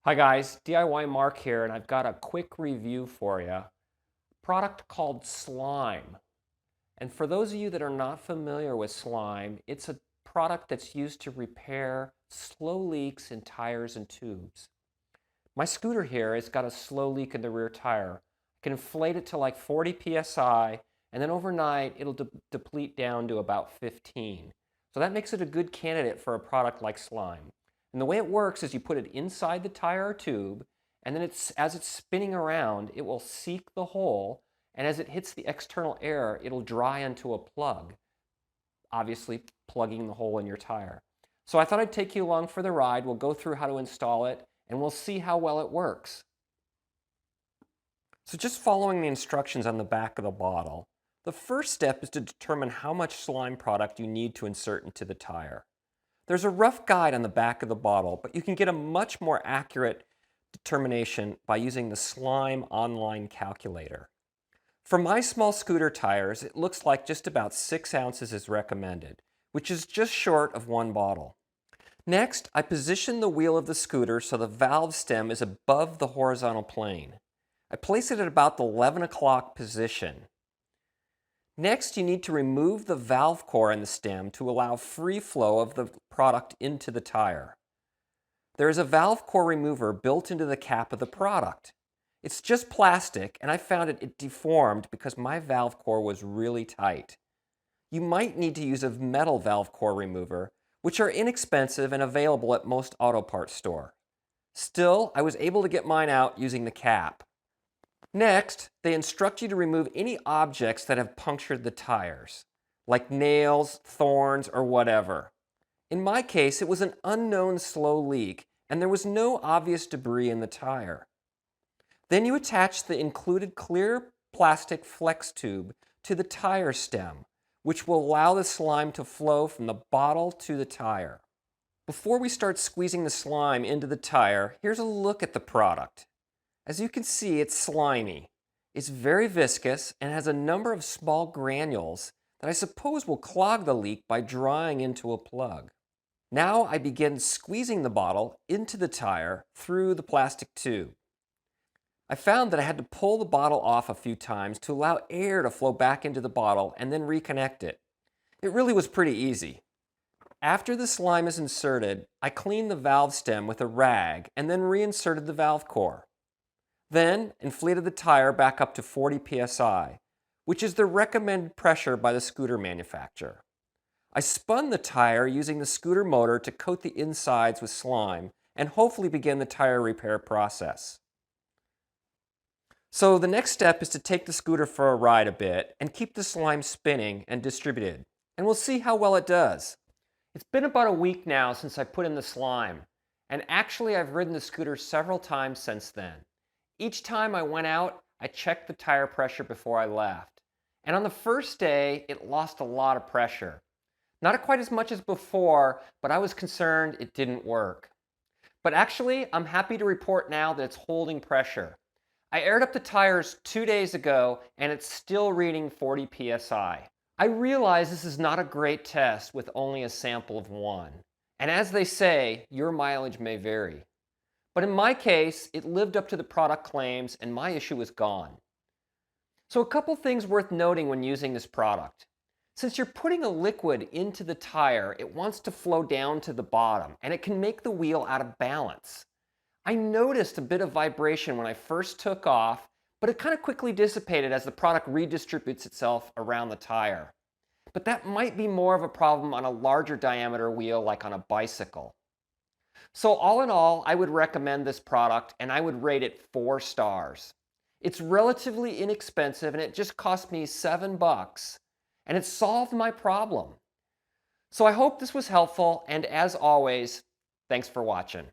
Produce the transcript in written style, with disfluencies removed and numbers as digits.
Hi guys, DIY Mark here, and I've got a quick review for you. Product called Slime. And for those of you that are not familiar with slime, it's a product that's used to repair slow leaks in tires and tubes. My scooter here has got a slow leak in the rear tire. I can inflate it to like 40 psi, and then overnight it'll deplete down to about 15. So that makes it a good candidate for a product like Slime. And the way it works is you put it inside the tire or tube, and then as it's spinning around, it will seek the hole, and as it hits the external air, it'll dry into a plug, obviously plugging the hole in your tire. So I thought I'd take you along for the ride. We'll go through how to install it, and we'll see how well it works. So just following the instructions on the back of the bottle, the first step is to determine how much slime product you need to insert into the tire. There's a rough guide on the back of the bottle, but you can get a much more accurate determination by using the Slime online calculator. For my small scooter tires, it looks like just about 6 ounces is recommended, which is just short of one bottle. Next, I position the wheel of the scooter so the valve stem is above the horizontal plane. I place it at about the 11 o'clock position. Next, you need to remove the valve core in the stem to allow free flow of the product into the tire. There is a valve core remover built into the cap of the product. It's just plastic, and I found it deformed because my valve core was really tight. You might need to use a metal valve core remover, which are inexpensive and available at most auto parts stores. Still, I was able to get mine out using the cap. Next, they instruct you to remove any objects that have punctured the tires, like nails, thorns, or whatever. In my case, it was an unknown slow leak, and there was no obvious debris in the tire. Then you attach the included clear plastic flex tube to the tire stem, which will allow the slime to flow from the bottle to the tire. Before we start squeezing the slime into the tire, here's a look at the product. As you can see, it's slimy. It's very viscous and has a number of small granules that I suppose will clog the leak by drying into a plug. Now I begin squeezing the bottle into the tire through the plastic tube. I found that I had to pull the bottle off a few times to allow air to flow back into the bottle and then reconnect it. It really was pretty easy. After the slime is inserted, I cleaned the valve stem with a rag and then reinserted the valve core. Then inflated the tire back up to 40 psi, which is the recommended pressure by the scooter manufacturer. I spun the tire using the scooter motor to coat the insides with slime and hopefully begin the tire repair process. So the next step is to take the scooter for a ride a bit and keep the slime spinning and distributed, and we'll see how well it does. It's been about a week now since I put in the slime, and actually I've ridden the scooter several times since then. Each time I went out, I checked the tire pressure before I left. And on the first day, it lost a lot of pressure. Not quite as much as before, but I was concerned it didn't work. But actually, I'm happy to report now that it's holding pressure. I aired up the tires 2 days ago, and it's still reading 40 psi. I realize this is not a great test with only a sample of one. And as they say, your mileage may vary. But in my case, it lived up to the product claims and my issue was gone. So a couple things worth noting when using this product. Since you're putting a liquid into the tire, it wants to flow down to the bottom and it can make the wheel out of balance. I noticed a bit of vibration when I first took off, but it kind of quickly dissipated as the product redistributes itself around the tire. But that might be more of a problem on a larger diameter wheel like on a bicycle. So all in all, I would recommend this product and I would rate it 4 stars. It's relatively inexpensive and it just cost me $7 and it solved my problem. So I hope this was helpful and as always, thanks for watching.